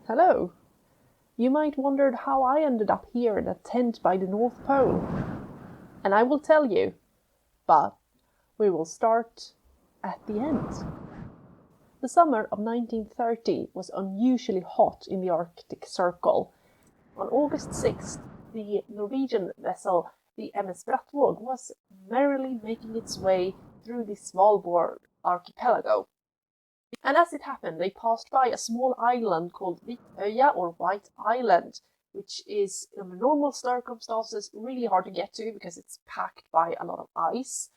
Hello. You might wonder how I ended up here in a tent by the North Pole. And I will tell you, but we will start at the end. The summer of 1930 was unusually hot in the Arctic Circle. On August 6th, the Norwegian vessel, the MS Brattvåg, was merrily making its way through the Svalbard archipelago. And as it happened, they passed by a small island called Vitøya, or White Island, which is, under normal circumstances, really hard to get to because it's packed by a lot of ice.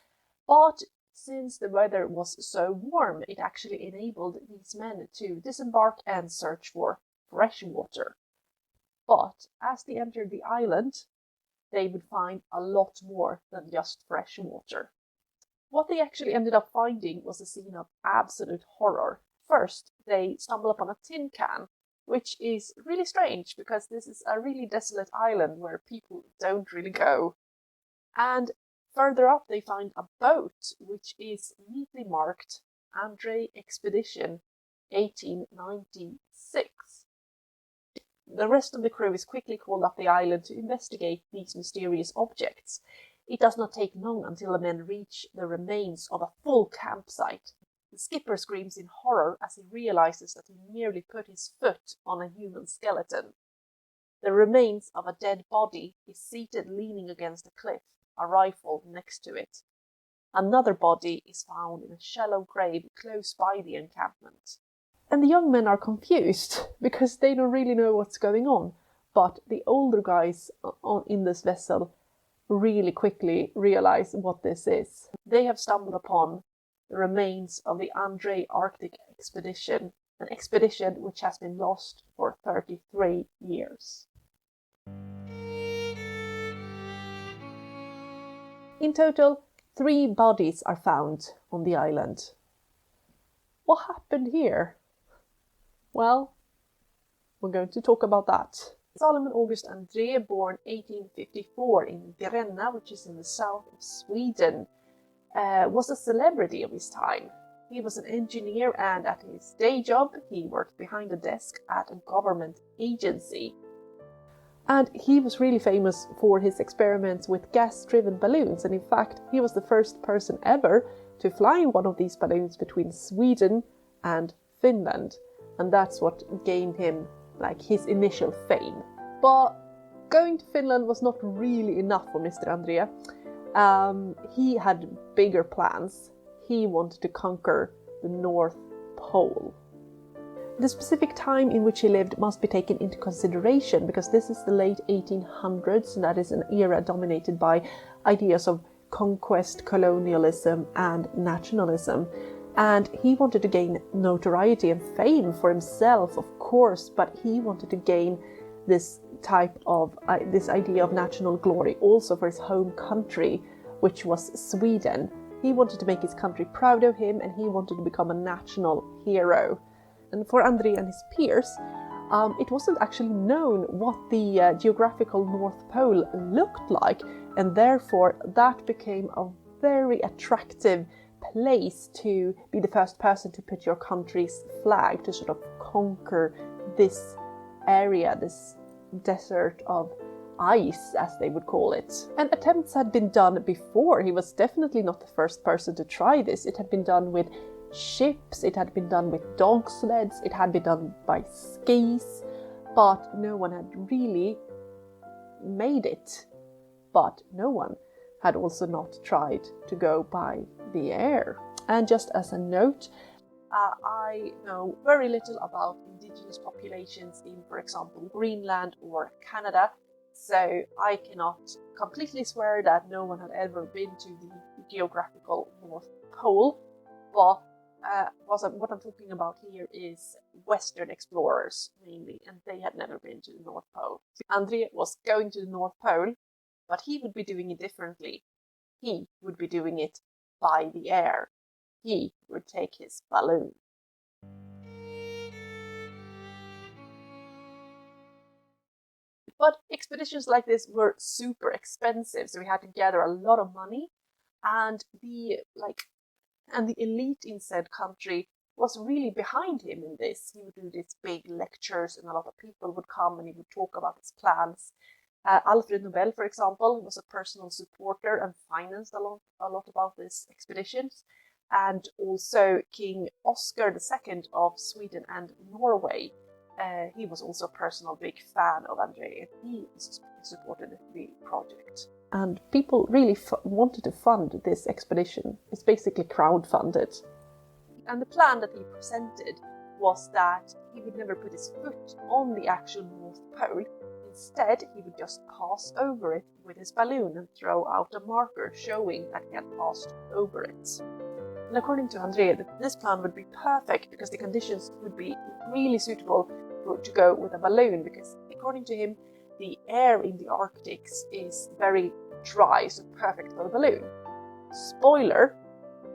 But since the weather was so warm, it actually enabled these men to disembark and search for fresh water. But as they entered the island, they would find a lot more than just fresh water. What they actually ended up finding was a scene of absolute horror. First, they stumble upon a tin can, which is really strange because this is a really desolate island where people don't really go. And further up, they find a boat, which is neatly marked Andrée Expedition 1896. The rest of the crew is quickly called up the island to investigate these mysterious objects. It does not take long until the men reach the remains of a full campsite. The skipper screams in horror as he realizes that he nearly put his foot on a human skeleton. The remains of a dead body is seated leaning against a cliff, a rifle next to it. Another body is found in a shallow grave close by the encampment. And the young men are confused because they don't really know what's going on. But the older guys in this vessel really quickly realize what this is. They have stumbled upon the remains of the Andrée Arctic Expedition, an expedition which has been lost for 33 years. In total, 3 bodies are found on the island. What happened here? Well, we're going to talk about that. Solomon August Andrée, born 1854 in Gränna, which is in the south of Sweden, was a celebrity of his time. He was an engineer, and at his day job he worked behind a desk at a government agency. And he was really famous for his experiments with gas-driven balloons, and in fact he was the first person ever to fly one of these balloons between Sweden and Finland, and that's what gained him his initial fame. But going to Finland was not really enough for Mr. Andrée. He had bigger plans. He wanted to conquer the North Pole. The specific time in which he lived must be taken into consideration because this is the late 1800s, and that is an era dominated by ideas of conquest, colonialism, and nationalism. And he wanted to gain notoriety and fame for himself, of course, but he wanted to gain this this idea of national glory also for his home country, which was Sweden. He wanted to make his country proud of him, and he wanted to become a national hero. And for Andrée and his peers, it wasn't actually known what the geographical North Pole looked like, and therefore that became a very attractive place to be the first person to put your country's flag, to sort of conquer this area, this desert of ice, as they would call it. And attempts had been done before. He was definitely not the first person to try this. It had been done with ships, it had been done with dog sleds, it had been done by skis, but no one had really made it. But no one had also not tried to go by the air. And just as a note, I know very little about indigenous populations in, for example, Greenland or Canada, so I cannot completely swear that no one had ever been to the geographical North Pole, but what I'm talking about here is Western explorers mainly, and they had never been to the North Pole. Andrée was going to the North Pole, but he would be doing it differently. He would be doing it by the air. He would take his balloon. But expeditions like this were super expensive, so we had to gather a lot of money, and the elite in said country was really behind him in this. He would do these big lectures and a lot of people would come and he would talk about his plans. Alfred Nobel, for example, was a personal supporter and financed a lot about these expeditions. And also King Oscar II of Sweden and Norway. He was also a personal big fan of Andrée. He supported the project. And people really wanted to fund this expedition. It's basically crowdfunded. And the plan that he presented was that he would never put his foot on the actual North Pole. Instead, he would just pass over it with his balloon and throw out a marker showing that he had passed over it. And according to Andrée, this plan would be perfect because the conditions would be really suitable to go with a balloon, because according to him, the air in the Arctic is very dry, so perfect for the balloon. Spoiler,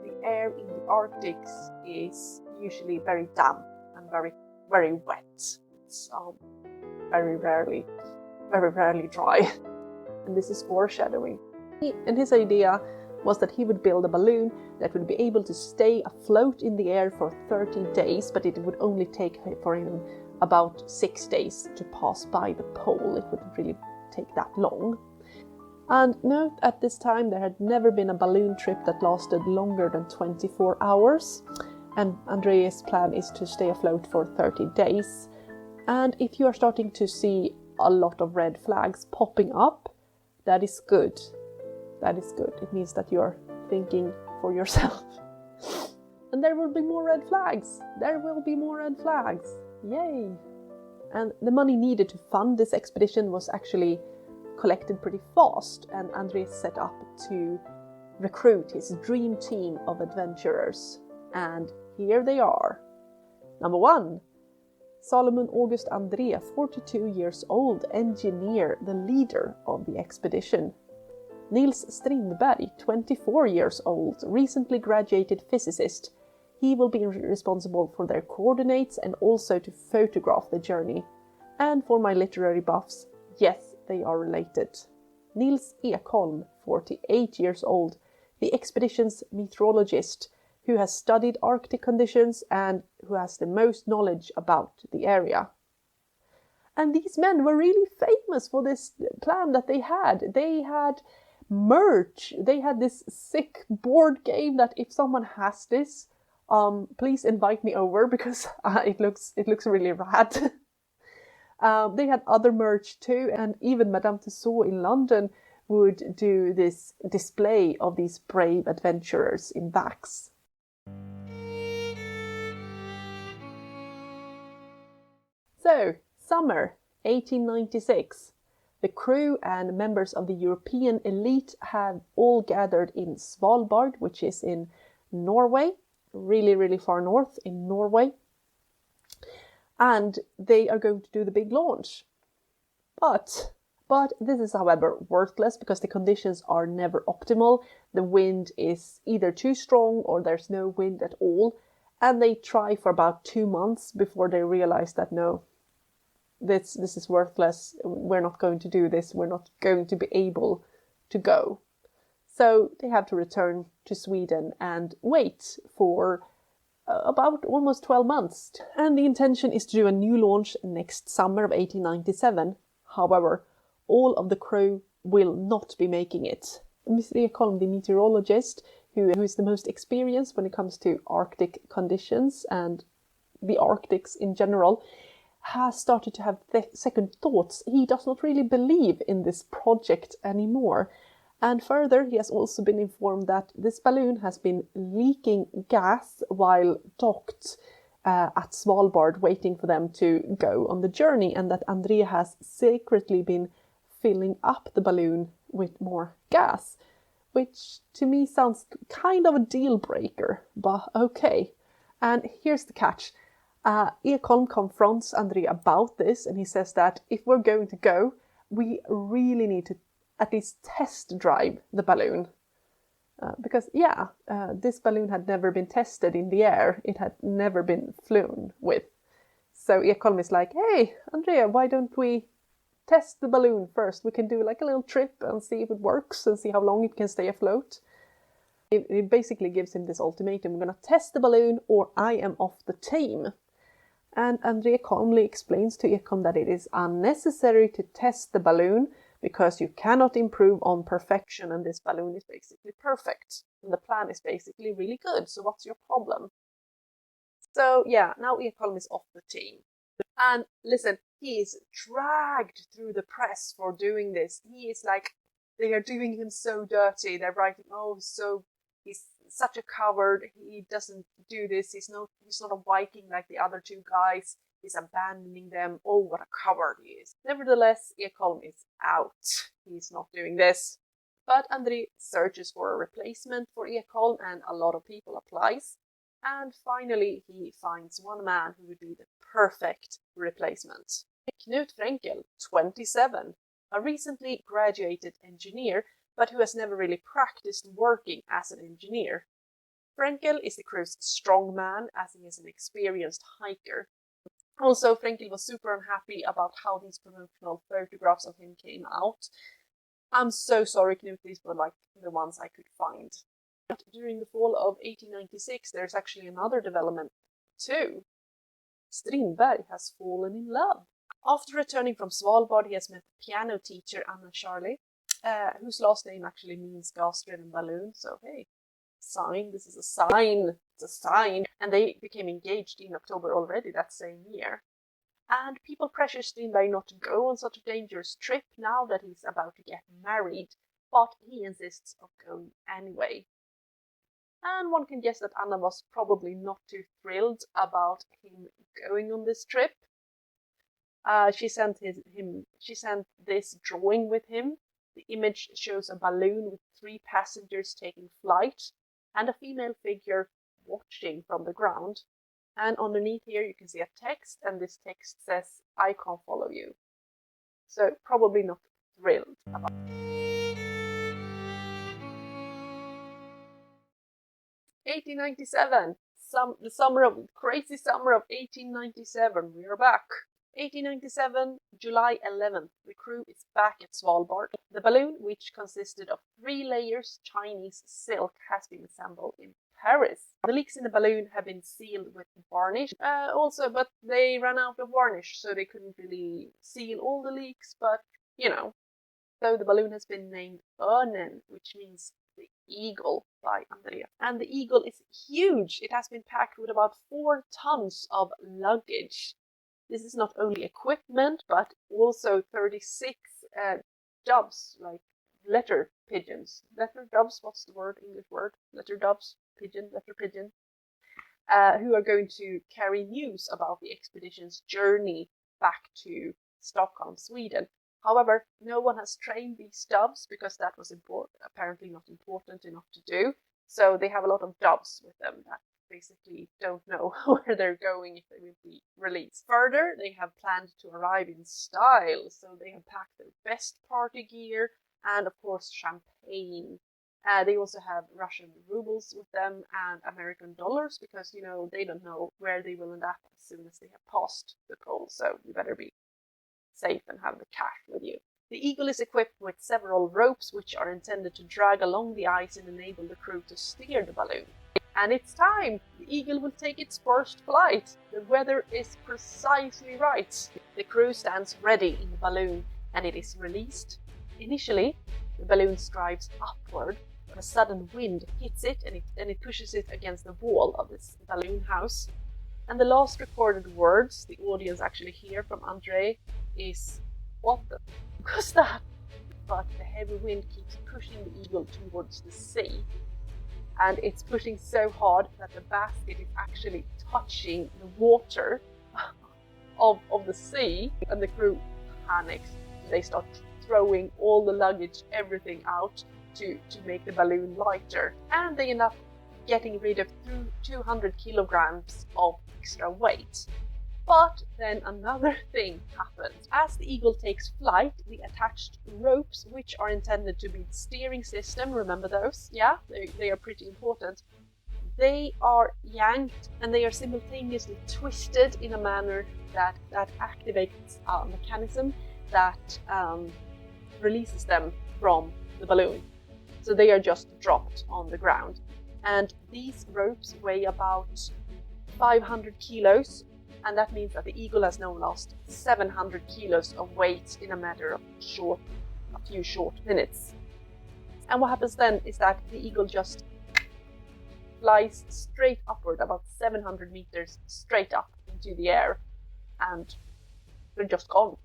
the air in the Arctic is usually very damp and very, very wet. It's very rarely dry. And this is foreshadowing. And his idea was that he would build a balloon that would be able to stay afloat in the air for 30 days, but it would only take for him about 6 days to pass by the pole. It wouldn't really take that long. And note, at this time there had never been a balloon trip that lasted longer than 24 hours. And Andrée's plan is to stay afloat for 30 days. And if you are starting to see a lot of red flags popping up, that is good. That is good. It means that you're thinking for yourself. And there will be more red flags. There will be more red flags. Yay! And the money needed to fund this expedition was actually collected pretty fast, and Andrée set up to recruit his dream team of adventurers. And here they are. Number 1. Salomon August Andrée, 42 years old, engineer, the leader of the expedition. Nils Strindberg, 24 years old, recently graduated physicist. He will be responsible for their coordinates and also to photograph the journey. And for my literary buffs, yes, they are related. Nils Ekholm, 48 years old, the expedition's meteorologist, who has studied Arctic conditions and who has the most knowledge about the area. And these men were really famous for this plan that they had. They had merch. They had this sick board game that if someone has this, please invite me over, because it looks really rad. They had other merch too, and even Madame Tussauds in London would do this display of these brave adventurers in wax. So, summer 1896. The crew and members of the European elite have all gathered in Svalbard, which is in Norway, really, really far north in Norway. And they are going to do the big launch. But this is, however, worthless because the conditions are never optimal. The wind is either too strong or there's no wind at all. And they try for about 2 months before they realize that no, this is worthless. We're not going to do this. We're not going to be able to go. So they have to return to Sweden and wait for about almost 12 months. And the intention is to do a new launch next summer of 1897. However, all of the crew will not be making it. Mr. Ekholm, the meteorologist, who is the most experienced when it comes to Arctic conditions and the Arctics in general, has started to have second thoughts. He does not really believe in this project anymore. And further, he has also been informed that this balloon has been leaking gas while docked at Svalbard, waiting for them to go on the journey, and that Andrée has secretly been filling up the balloon with more gas, which to me sounds kind of a deal breaker, but okay. And here's the catch. Ekholm confronts Andrée about this, and he says that if we're going to go, we really need to at least test drive the balloon. Because, this balloon had never been tested in the air. It had never been flown with. So Ekholm is like, hey, Andrée, why don't we test the balloon first? We can do like a little trip and see if it works and see how long it can stay afloat. It basically gives him this ultimatum: we're going to test the balloon or I am off the team. And Andrée calmly explains to Ekholm that it is unnecessary to test the balloon because you cannot improve on perfection, and this balloon is basically perfect. And the plan is basically really good, so what's your problem? So yeah, now Ekholm is off the team. And listen, he is dragged through the press for doing this. He is like, they are doing him so dirty. They're writing, oh, so he's such a coward. He doesn't do this. He's not a Viking like the other two guys. He's abandoning them. Oh, what a coward he is. Nevertheless, Ekholm is out. He's not doing this. But Andrée searches for a replacement for Ekholm, and a lot of people applies. And finally, he finds one man who would be the perfect replacement. Knut Frenkel, 27, a recently graduated engineer, but who has never really practiced working as an engineer. Frenkel is the crew's strong man, as he is an experienced hiker. Also, Frenkel was super unhappy about how these promotional photographs of him came out. I'm so sorry, Knut, these were like the ones I could find. But during the fall of 1896, there's actually another development too. Strindberg has fallen in love. After returning from Svalbard, he has met the piano teacher Anna Charlie, whose last name actually means gas-driven balloon. So hey, sign. This is a sign. It's a sign. And they became engaged in October already that same year. And people pressure Strindberg not to go on such a dangerous trip now that he's about to get married, but he insists on going anyway. And one can guess that Anna was probably not too thrilled about him going on this trip. She sent this drawing with him. The image shows a balloon with 3 passengers taking flight and a female figure watching from the ground. And underneath here you can see a text, and this text says, "I can't follow you." So probably not thrilled about it. 1897, the crazy summer of 1897. We are back. 1897, July 11th, the crew is back at Svalbard. The balloon, which consisted of 3 layers Chinese silk, has been assembled in Paris. The leaks in the balloon have been sealed with varnish, but they ran out of varnish, so they couldn't really seal all the leaks, but you know. So the balloon has been named Örnen, which means the eagle, by Andrée. And the eagle is huge. It has been packed with about 4 tons of luggage. This is not only equipment, but also 36 doves, like letter pigeons. Letter doves, what's the word, English word? Letter doves, pigeon, letter pigeon. Who are going to carry news about the expedition's journey back to Stockholm, Sweden. However, no one has trained these doves because that was apparently not important enough to do. So they have a lot of doves with them that basically don't know where they're going, if they will be released. Further, they have planned to arrive in style, so they have packed their best party gear and of course champagne. They also have Russian rubles with them and American dollars because, you know, they don't know where they will end up as soon as they have passed the pole, so you better be safe and have the cash with you. The Eagle is equipped with several ropes which are intended to drag along the ice and enable the crew to steer the balloon. And it's time! The Eagle will take its first flight. The weather is precisely right. The crew stands ready in the balloon and it is released. Initially, the balloon strives upward, but a sudden wind hits it and it pushes it against the wall of this balloon house. And the last recorded words the audience actually hear from Andrée is, "What the f*** was that?" But the heavy wind keeps pushing the Eagle towards the sea. And it's pushing so hard that the basket is actually touching the water of the sea. And the crew panics. They start throwing all the luggage, everything out to make the balloon lighter. And they end up getting rid of 200 kilograms of extra weight. But then another thing happens. As the Eagle takes flight, the attached ropes, which are intended to be the steering system, remember those? Yeah, they are pretty important. They are yanked and they are simultaneously twisted in a manner that activates a mechanism that releases them from the balloon. So they are just dropped on the ground. And these ropes weigh about 500 kilos. And that means that the eagle has now lost 700 kilos of weight in a matter of a few short minutes. And what happens then is that the eagle just flies straight upward, about 700 meters straight up into the air, and they're just gone.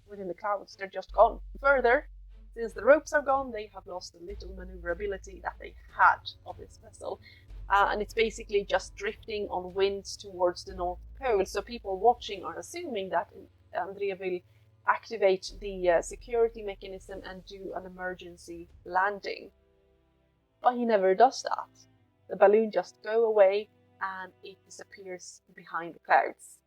Within the clouds, they're just gone. Further, since the ropes are gone, they have lost the little maneuverability that they had of this vessel. And it's basically just drifting on winds towards the North Pole. So people watching are assuming that Andrée will activate the security mechanism and do an emergency landing. But he never does that. The balloon just goes away and it disappears behind the clouds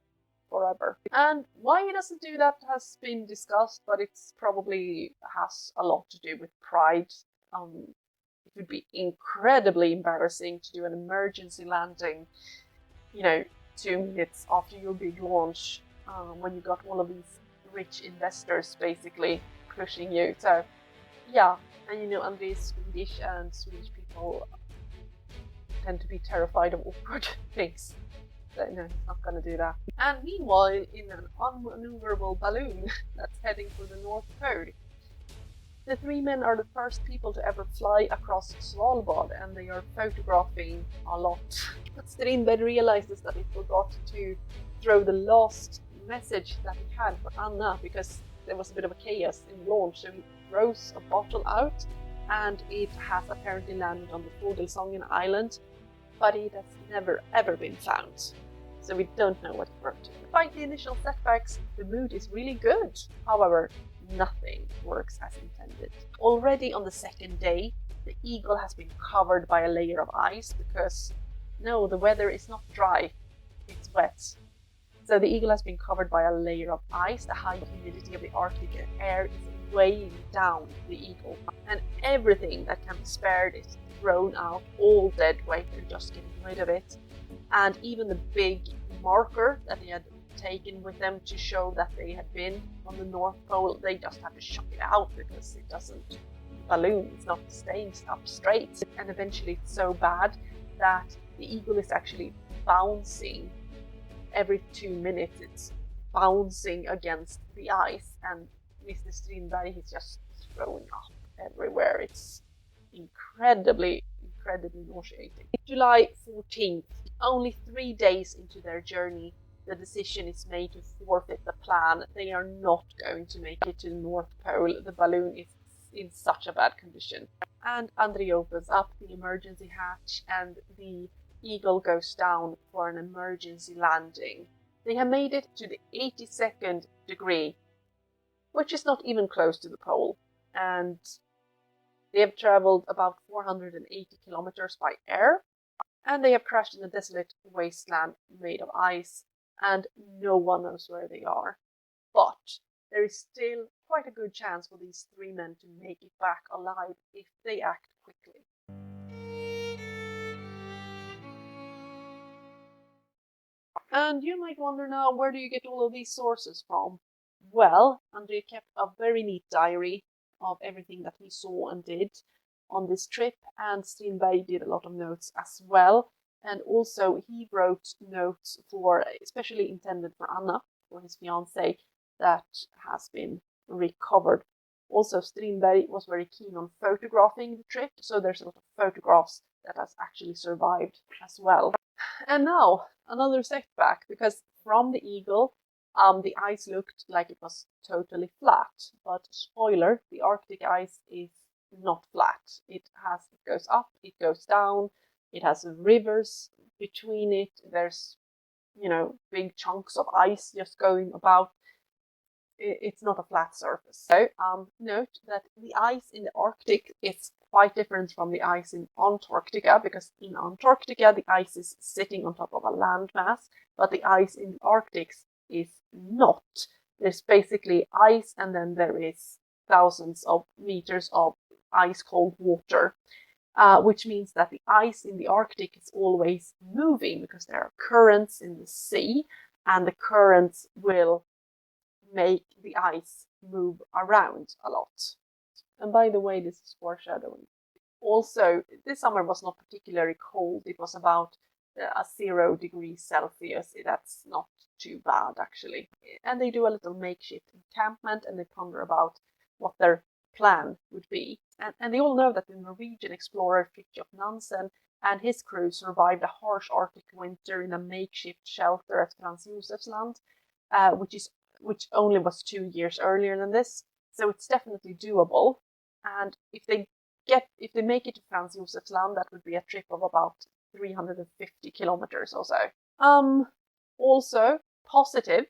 forever. And why he doesn't do that has been discussed, but it's probably has a lot to do with pride. It would be incredibly embarrassing to do an emergency landing, 2 minutes after your big launch, when you got all of these rich investors basically pushing you. So yeah, and Andrée is Swedish, and Swedish people tend to be terrified of awkward things. So no, he's not going to do that. And meanwhile, in an unmaneuverable balloon that's heading for the North Pole, the three men are the first people to ever fly across Svalbard, and they are photographing a lot. But Strindberg realizes that he forgot to throw the last message that he had for Anna, because there was a bit of a chaos in launch. So he throws a bottle out, and it has apparently landed on the Botulism island, but it has never ever been found. So we don't know what it brought to. Despite the initial setbacks, the mood is really good. However, nothing works as intended. Already on the second day, the eagle has been covered by a layer of ice because, no, the weather is not dry, it's wet. So the eagle has been covered by a layer of ice. The high humidity of the Arctic air is weighing down the eagle, and everything that can be spared is thrown out, all dead weight, they're just getting rid of it. And even the big marker that they had taken with them to show that they had been on the North Pole, they just have to chuck it out because it doesn't balloon, it's not staying up straight. And eventually it's so bad that the eagle is actually bouncing every 2 minutes. It's bouncing against the ice, and Mr. Strindberg is just throwing up everywhere. It's incredibly nauseating. July 14th, only 3 days into their journey, the decision is made to forfeit the plan. They are not going to make it to the North Pole. The balloon is in such a bad condition. And Andrée opens up the emergency hatch, and the eagle goes down for an emergency landing. They have made it to the 82nd degree, which is not even close to the pole, and they have traveled about 480 kilometers by air, and they have crashed in a desolate wasteland made of ice, and no one knows where they are. But there is still quite a good chance for these three men to make it back alive if they act quickly. And you might wonder now, where do you get all of these sources from? Well, Andrée kept a very neat diary of everything that he saw and did on this trip, and Strindberg did a lot of notes as well. And also he wrote notes for, especially intended for Anna, for his fiancée, that has been recovered. Also, Strindberg was very keen on photographing the trip, so there's a lot of photographs that has actually survived as well. And now, another setback, because from the Eagle, the ice looked like it was totally flat. But spoiler, the Arctic ice is not flat. It goes up, it goes down, it has rivers between it. There's, big chunks of ice just going about. It's not a flat surface. So note that the ice in the Arctic is quite different from the ice in Antarctica, because in Antarctica the ice is sitting on top of a landmass, but the ice in the Arctic is not. There's basically ice, and then there is thousands of meters of ice cold water, which means that the ice in the Arctic is always moving because there are currents in the sea, and the currents will make the ice move around a lot. And by the way, this is foreshadowing. Also, this summer was not particularly cold. It was about a 0 degrees Celsius. That's not too bad, actually. And they do a little makeshift encampment, and they ponder about what their plan would be. And they all know that the Norwegian explorer Fridtjof Nansen and his crew survived a harsh Arctic winter in a makeshift shelter at Franz Josef's land, which only was 2 years earlier than this. So it's definitely doable. And if they make it to Franz Josef's land, that would be a trip of about 350 kilometers or so. Also, positive,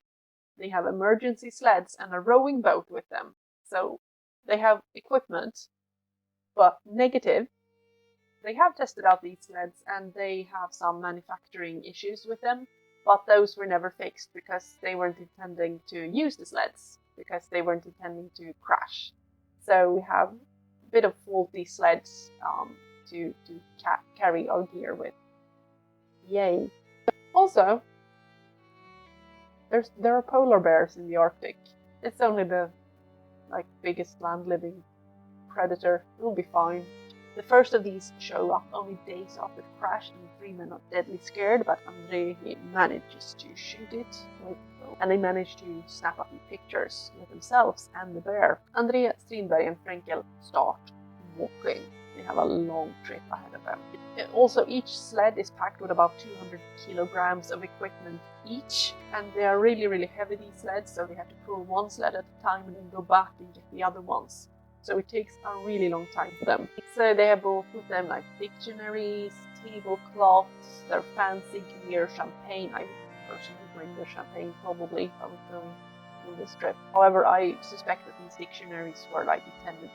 they have emergency sleds and a rowing boat with them. So they have equipment. But negative, they have tested out these sleds and they have some manufacturing issues with them, but those were never fixed because they weren't intending to use the sleds, because they weren't intending to crash. So we have a bit of faulty sleds to carry our gear with. Yay. Also, there are polar bears in the Arctic. It's only the biggest land-living predator. It'll be fine. The first of these show up only days after the crash, and the 3 men are deadly scared, but Andrée manages to shoot it, and they manage to snap a few pictures with themselves and the bear. Andrée, Strindberg and Frenkel start walking. They have a long trip ahead of them. Also, each sled is packed with about 200 kilograms of equipment each, and they are really, really heavy, these sleds, so they have to pull one sled at a time and then go back and get the other ones. So it takes a really long time for them. So they have brought with them dictionaries, tablecloths, their fancy gear, champagne. I would personally bring the champagne probably if I was going on this trip. However, I suspect that these dictionaries were intended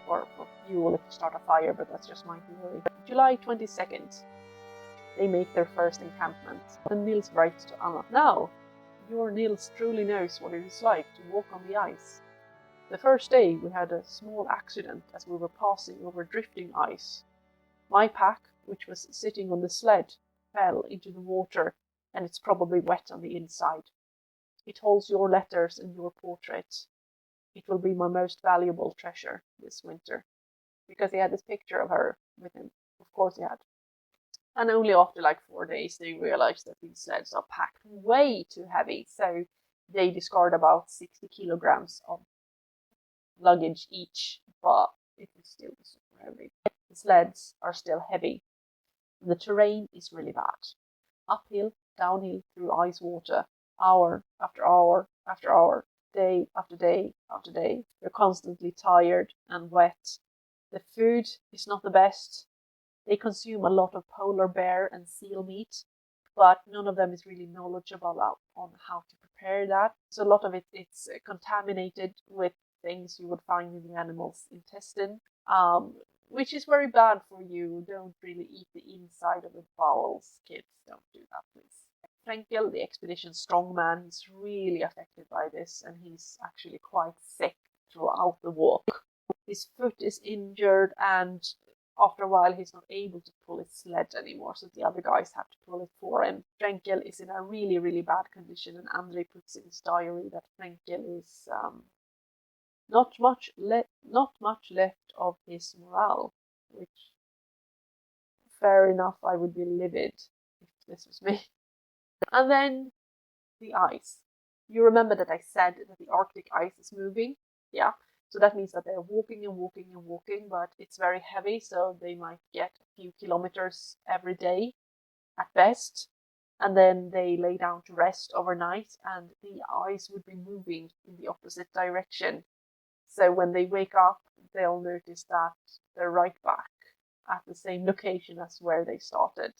for fuel if you start a fire, but that's just my theory. July 22nd, they make their first encampment. And Nils writes to Anna, "Now, your Nils truly knows what it is like to walk on the ice. The first day we had a small accident as we were passing over drifting ice. My pack, which was sitting on the sled, fell into the water, and it's probably wet on the inside. It holds your letters and your portrait. It will be my most valuable treasure this winter." Because he had this picture of her with him. Of course he had. And only after 4 days they realized that these sleds are packed way too heavy, so they discard about 60 kilograms of luggage each, but it will still be super heavy. The sleds are still heavy. The terrain is really bad. Uphill, downhill, through ice water, hour after hour after hour, day after day after day. They're constantly tired and wet. The food is not the best. They consume a lot of polar bear and seal meat, but none of them is really knowledgeable on how to prepare that. So a lot of it's contaminated with things you would find in the animal's intestine, which is very bad for you. Don't really eat the inside of the bowels, kids. Don't do that, please. Frenkel, the expedition strongman, he's really affected by this, and he's actually quite sick throughout the walk. His foot is injured, and after a while he's not able to pull his sled anymore, so the other guys have to pull it for him. Frenkel is in a really, really bad condition, and Andrée puts in his diary that Frenkel is not much left of his morale, which, fair enough, I would be livid if this was me. And then the ice. You remember that I said that the Arctic ice is moving? Yeah. So that means that they're walking and walking and walking, but it's very heavy, so they might get a few kilometers every day at best. And then they lay down to rest overnight, and the ice would be moving in the opposite direction. So when they wake up, they'll notice that they're right back at the same location as where they started.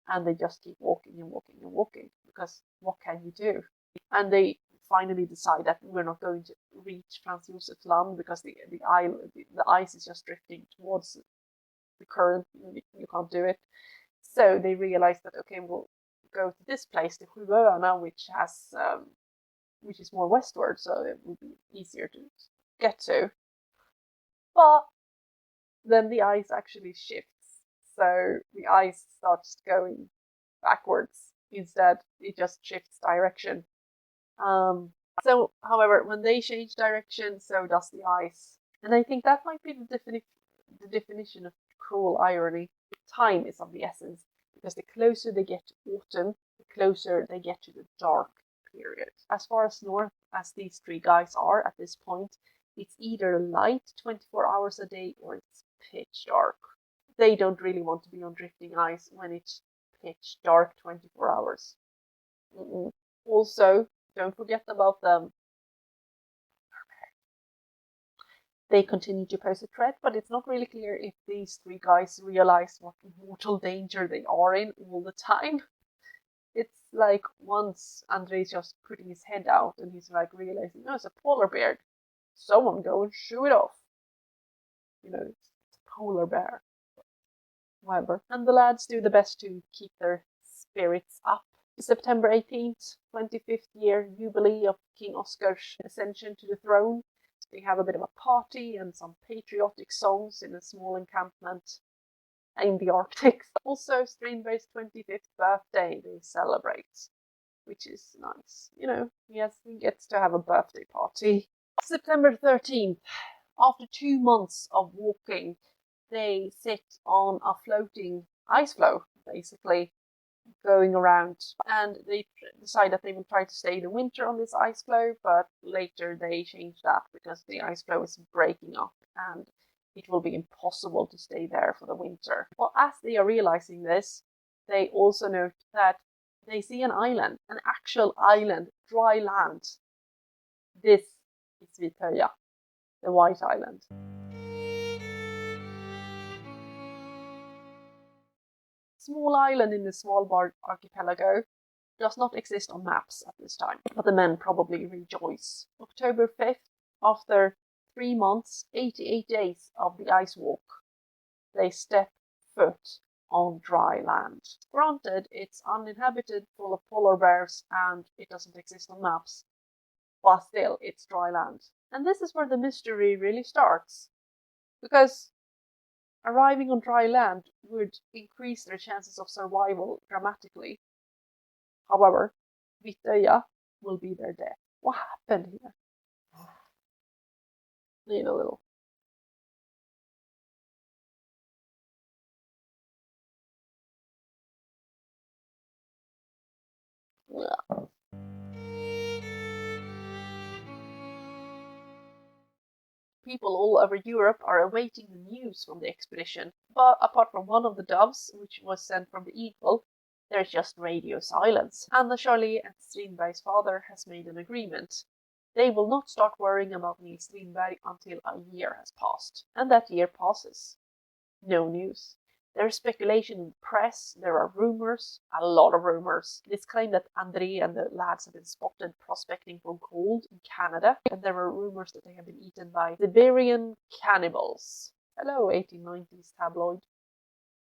And they just keep walking and walking and walking, because what can you do? And they finally decide that we're not going to reach Franz Josef's land because the ice is just drifting towards the current. You can't do it. So they realize that, okay, we'll go to this place, the Sjuöarna, which is more westward, so it would be easier to get to. But then the ice actually shifts, so the ice starts going backwards instead. It just shifts direction. So, however, when they change direction, so does the ice. And I think that might be the definition of cruel irony. Time is of the essence, because the closer they get to autumn, the closer they get to the dark period. As far as north as these three guys are at this point, it's either light 24 hours a day or it's pitch dark. They don't really want to be on drifting ice when it's pitch dark 24 hours. Also, don't forget about them. They continue to pose a threat, but it's not really clear if these three guys realize what mortal danger they are in all the time. It's like once André's just putting his head out and he's like realizing, oh, it's a polar bear. Someone go and shoo it off. You know, it's a polar bear. Whatever. And the lads do the best to keep their spirits up. September 18th, 25th year jubilee of King Oscar's ascension to the throne. They have a bit of a party and some patriotic songs in a small encampment in the Arctic. Also, Strindberg's 25th birthday they celebrate, which is nice. You know, he gets to have a birthday party. September 13th, after 2 months of walking, they sit on a floating ice floe, basically, going around, and they decide that they will try to stay the winter on this ice floe, but later they change that because the ice floe is breaking up and it will be impossible to stay there for the winter. Well, as they are realizing this, they also note that they see an island, an actual island, dry land. This is Vitöja, the White Island. Small island in the Svalbard archipelago does not exist on maps at this time, but the men probably rejoice. October 5th, after 3 months, 88 days of the ice walk, they step foot on dry land. Granted, it's uninhabited, full of polar bears, and it doesn't exist on maps, but still, it's dry land. And this is where the mystery really starts, because arriving on dry land would increase their chances of survival dramatically. However, Vitöja will be their death. What happened here? Need a little. Yeah. People all over Europe are awaiting the news from the expedition, but apart from one of the doves, which was sent from the Eagle, there's just radio silence. Anna, Charlie, and Strindberg's father has made an agreement. They will not start worrying about Nils Strindberg until a year has passed, and that year passes. No news. There is speculation in the press, there are rumors, a lot of rumors. This claim that Andrée and the lads have been spotted prospecting for gold in Canada, and there are rumors that they have been eaten by Siberian cannibals. Hello, 1890s tabloid.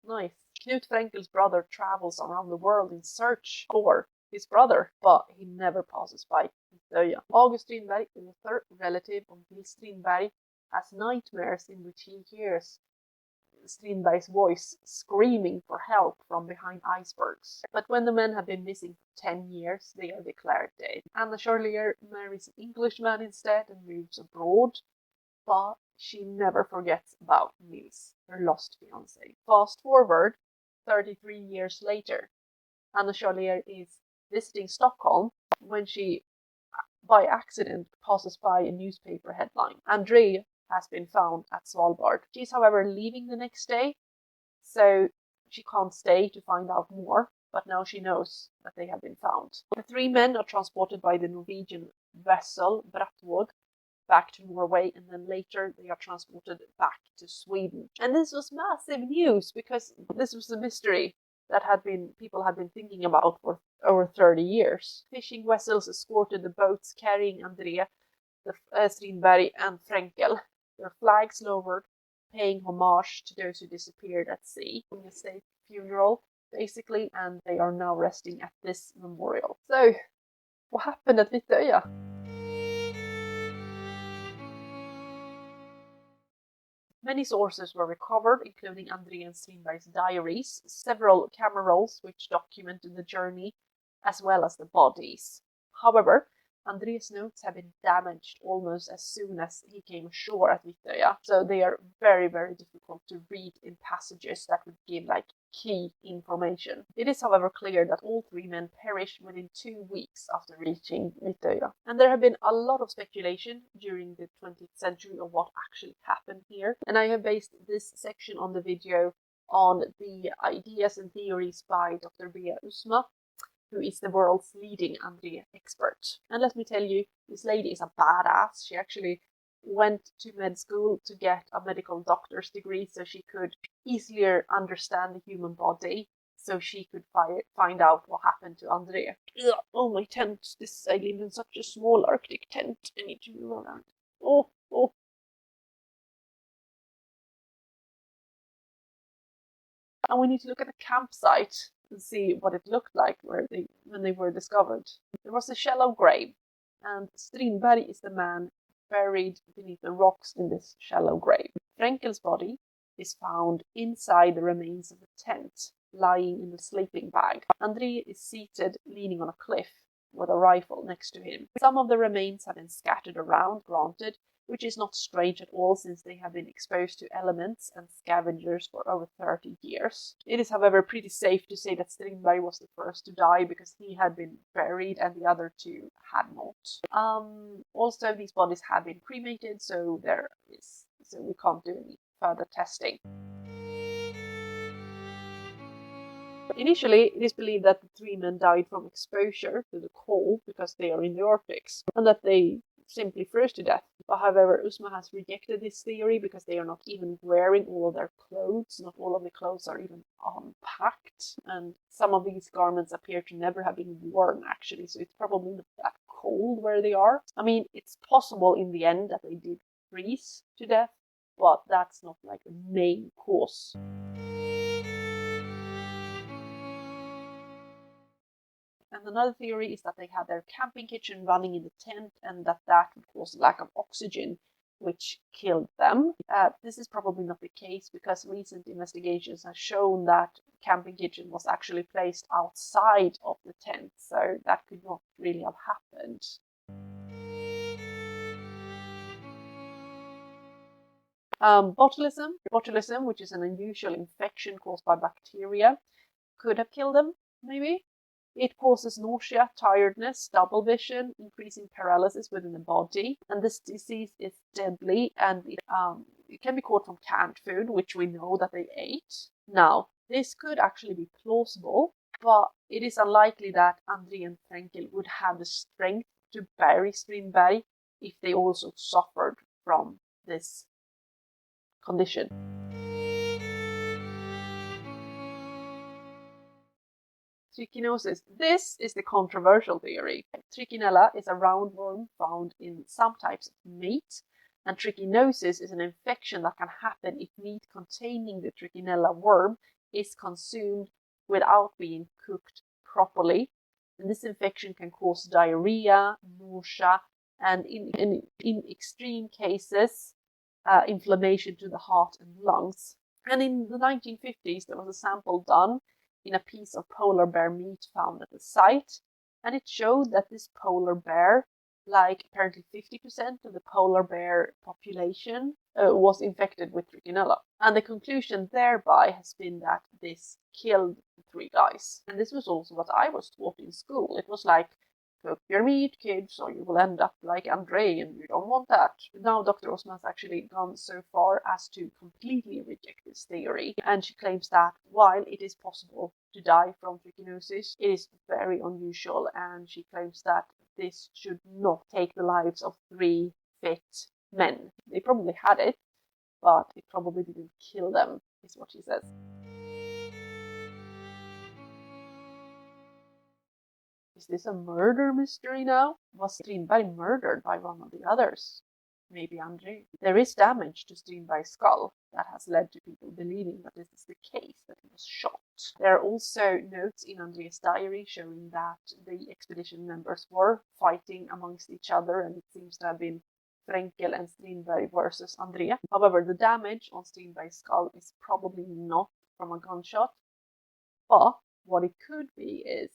Nice. Knut Frenkel's brother travels around the world in search for his brother, but he never passes by Vitöja. August Strindberg, author, relative of Nils Strindberg, has nightmares in which he hears Strindberg's voice screaming for help from behind icebergs. But when the men have been missing for 10 years, they are declared dead. Anna Charlier marries an Englishman instead and moves abroad, but she never forgets about Nils, her lost fiancé. Fast forward 33 years later, Anna Charlier is visiting Stockholm when she, by accident, passes by a newspaper headline. Andrée has been found at Svalbard. She's, however, leaving the next day, so she can't stay to find out more, but now she knows that they have been found. The 3 men are transported by the Norwegian vessel Brattvoll back to Norway, and then later they are transported back to Sweden. And this was massive news, because this was a mystery that people had been thinking about for over 30 years. Fishing vessels escorted the boats carrying Andrée, Strindberg, and Frenkel. Their flags lowered, paying homage to those who disappeared at sea. In a state funeral, basically, and they are now resting at this memorial. So, what happened at Vitöja? Many sources were recovered, including Andrée and Strindberg's diaries, several camera rolls which documented the journey, as well as the bodies. However, André's notes have been damaged almost as soon as he came ashore at Vittöja, so they are very, very difficult to read in passages that would give like key information. It is, however, clear that all 3 men perished within 2 weeks after reaching Vittöja. And there have been a lot of speculation during the 20th century of what actually happened here, and I have based this section on the video on the ideas and theories by Dr. Bea Usma, who is the world's leading Andrée expert. And let me tell you, this lady is a badass. She actually went to med school to get a medical doctor's degree so she could easier understand the human body, so she could find out what happened to Andrée. Oh, my tent. I live in such a small Arctic tent. I need to move around. Oh. And we need to look at the campsite and see what it looked like when they were discovered. There was a shallow grave, and Strindberg is the man buried beneath the rocks in this shallow grave. Frenkel's body is found inside the remains of a tent, lying in a sleeping bag. Andrée is seated, leaning on a cliff, with a rifle next to him. Some of the remains have been scattered around, granted, which is not strange at all since they have been exposed to elements and scavengers for over 30 years. It is, however, pretty safe to say that Strindberg was the first to die because he had been buried and the other 2 had not. Also, these bodies have been cremated, so we can't do any further testing. Initially, it is believed that the 3 men died from exposure to the cold because they are in the Arctic, and that they simply froze to death. But however, Usma has rejected this theory because they are not even wearing all of their clothes. Not all of the clothes are even unpacked, and some of these garments appear to never have been worn actually, so it's probably not that cold where they are. I mean, it's possible in the end that they did freeze to death, but that's not like the main cause. And another theory is that they had their camping kitchen running in the tent and that would cause lack of oxygen, which killed them. This is probably not the case because recent investigations have shown that the camping kitchen was actually placed outside of the tent, so that could not really have happened. Botulism, which is an unusual infection caused by bacteria, could have killed them, maybe. It causes nausea, tiredness, double vision, increasing paralysis within the body, and this disease is deadly, and it can be caught from canned food, which we know that they ate. Now, this could actually be plausible, but it is unlikely that Andrée and Frenkel would have the strength to bury Strindberg if they also suffered from this condition. Trichinosis. This is the controversial theory. Trichinella is a roundworm found in some types of meat, and trichinosis is an infection that can happen if meat containing the trichinella worm is consumed without being cooked properly. And this infection can cause diarrhea, nausea, and in extreme cases, inflammation to the heart and lungs. And in the 1950s, there was a sample done in a piece of polar bear meat found at the site, and it showed that this polar bear, like apparently 50% of the polar bear population, was infected with Trichinella. And the conclusion thereby has been that this killed the 3 guys. And this was also what I was taught in school. It was like, cook your meat, kids, or you will end up like Andrée, and you don't want that. Now Dr. Usma has actually gone so far as to completely reject this theory, and she claims that while it is possible to die from trichinosis, it is very unusual, and she claims that this should not take the lives of 3 fit men. They probably had it, but it probably didn't kill them, is what she says. Is this a murder mystery now? Was Strindberg murdered by one of the others? Maybe Andrée. There is damage to Strindberg's skull that has led to people believing that this is the case, that he was shot. There are also notes in Andrée's diary showing that the expedition members were fighting amongst each other, and it seems to have been Frenkel and Strindberg versus Andrée. However, the damage on Strindberg's skull is probably not from a gunshot, but what it could be is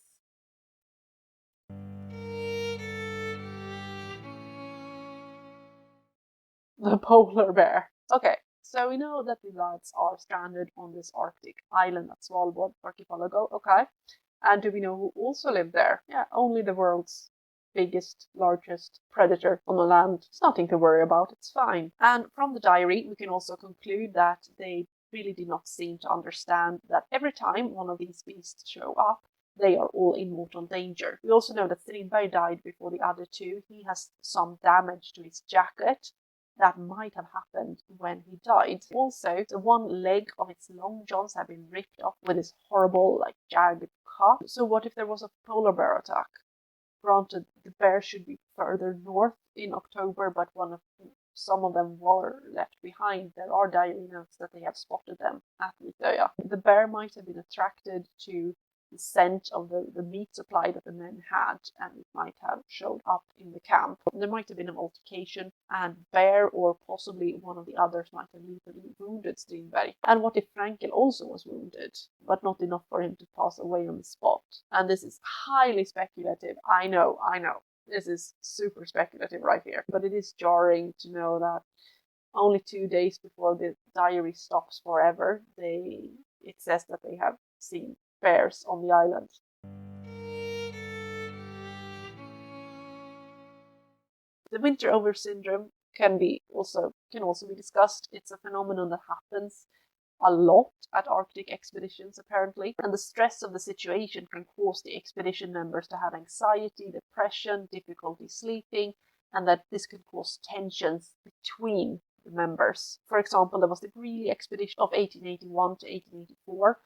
the polar bear. Okay, so we know that the lads are stranded on this Arctic island at Svalbard archipelago. Okay, and do we know who also lived there? Yeah, only the world's biggest, largest predator on the land. It's nothing to worry about, it's fine. And from the diary, we can also conclude that they really did not seem to understand that every time one of these beasts show up, they are all in mortal danger. We also know that Strindberg died before the other two. He has some damage to his jacket that might have happened when he died. Also, the one leg of its long johns had been ripped off with this horrible, jagged cut. So what if there was a polar bear attack? Granted, the bears should be further north in October, but some of them were left behind. There are diary notes that they have spotted them at Utöya. The bear might have been attracted to the scent of the meat supply that the men had, and it might have showed up in the camp. There might have been an altercation, and Bear or possibly one of the others might have lethally wounded Strindberg. And what if Frankel also was wounded, but not enough for him to pass away on the spot? And this is highly speculative. I know. This is super speculative right here. But it is jarring to know that only 2 days before the diary stops forever, it says that they have seen bears on the island. The winter over syndrome can also be discussed. It's a phenomenon that happens a lot at Arctic expeditions, apparently, and the stress of the situation can cause the expedition members to have anxiety, depression, difficulty sleeping, and that this can cause tensions between the members. For example, there was the Greely expedition of 1881 to 1884,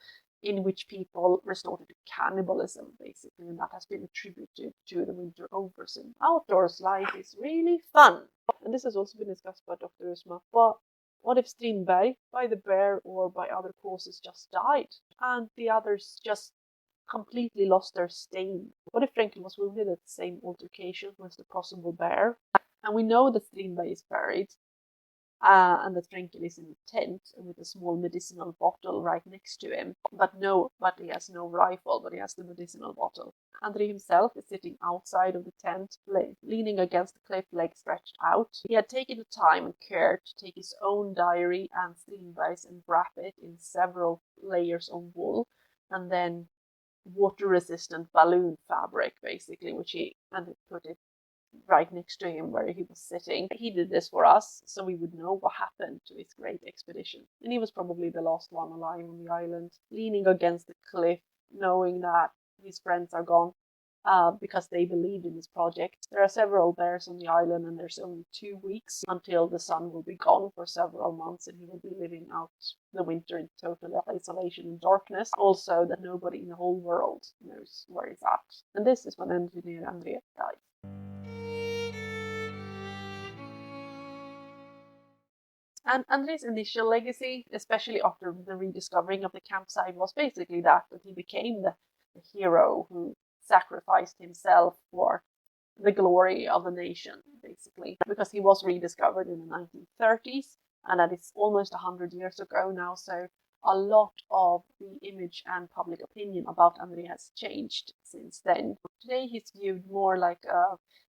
in which people resorted to cannibalism, basically, and that has been attributed to the winter over syndrome. Outdoors life is really fun, and this has also been discussed by Dr. Usma. But what if Strindberg, by the bear or by other causes, just died, and the others just completely lost their stain? What if Frankel was wounded at the same altercation as the possible bear? And we know that Strindberg is buried, and that Frankel is in a tent with a small medicinal bottle right next to him. But he has no rifle, but he has the medicinal bottle. Andrée himself is sitting outside of the tent, leaning against the cliff, legs stretched out. He had taken the time and care to take his own diary and Strindberg's and wrap it in several layers of wool, and then water-resistant balloon fabric, basically, and put it right next to him where he was sitting. He did this for us so we would know what happened to his great expedition. And he was probably the last one alive on the island, leaning against the cliff, knowing that his friends are gone because they believed in his project. There are several bears on the island, and there's only 2 weeks until the sun will be gone for several months, and he will be living out the winter in total isolation and darkness. Also, that nobody in the whole world knows where he's at. And this is when engineer Andrée died. And André's initial legacy, especially after the rediscovering of the campsite, was basically that he became the hero who sacrificed himself for the glory of the nation, basically, because he was rediscovered in the 1930s, and that is almost 100 years ago now, so a lot of the image and public opinion about Andrée has changed since then. Today he's viewed more like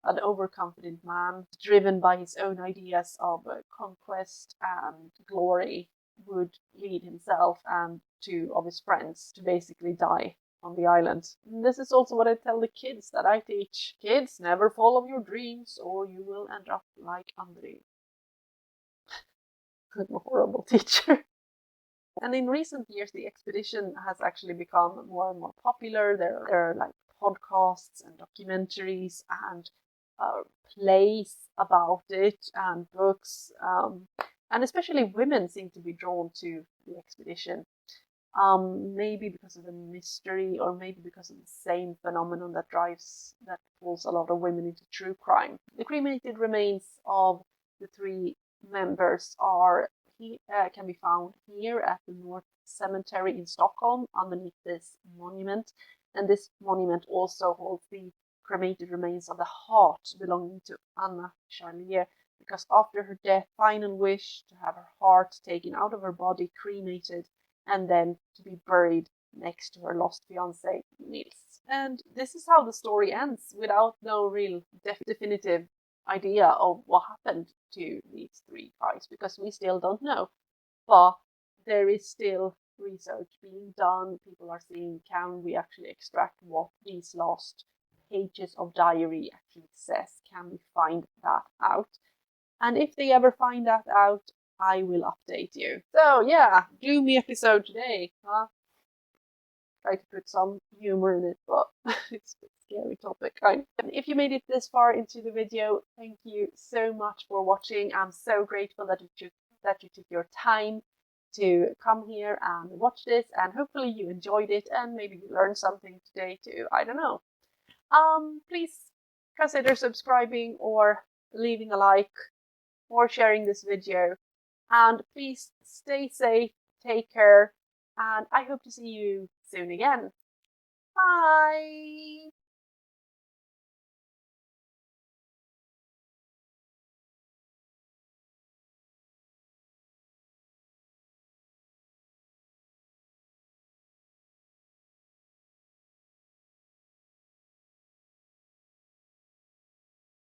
an overconfident man, driven by his own ideas of conquest and glory, would lead himself and two of his friends to basically die on the island. And this is also what I tell the kids that I teach. Kids, never follow your dreams or you will end up like Andrée. I'm a horrible teacher. And in recent years, the expedition has actually become more and more popular. There are like podcasts and documentaries and plays about it and books. And especially women seem to be drawn to the expedition. Maybe because of the mystery, or maybe because of the same phenomenon that pulls a lot of women into true crime. The cremated remains of the three members can be found here at the North Cemetery in Stockholm underneath this monument. And this monument also holds the cremated remains of the heart belonging to Anna Charlier, because after her death, final wish to have her heart taken out of her body, cremated, and then to be buried next to her lost fiancé, Nils. And this is how the story ends, without no real definitive idea of what happened to these 3 guys, because we still don't know. But there is still research being done. People are seeing, can we actually extract what these last pages of diary actually says? Can we find that out? And if they ever find that out, I will update you. So yeah, gloomy episode today, huh? Try to put some humor in it, but it's a scary topic. If you made it this far into the video, thank you so much for watching. I'm so grateful that you took your time to come here and watch this, and hopefully you enjoyed it and maybe you learned something today too. I don't know. Please consider subscribing or leaving a like or sharing this video, and please stay safe, take care, and I hope to see you soon again. Bye!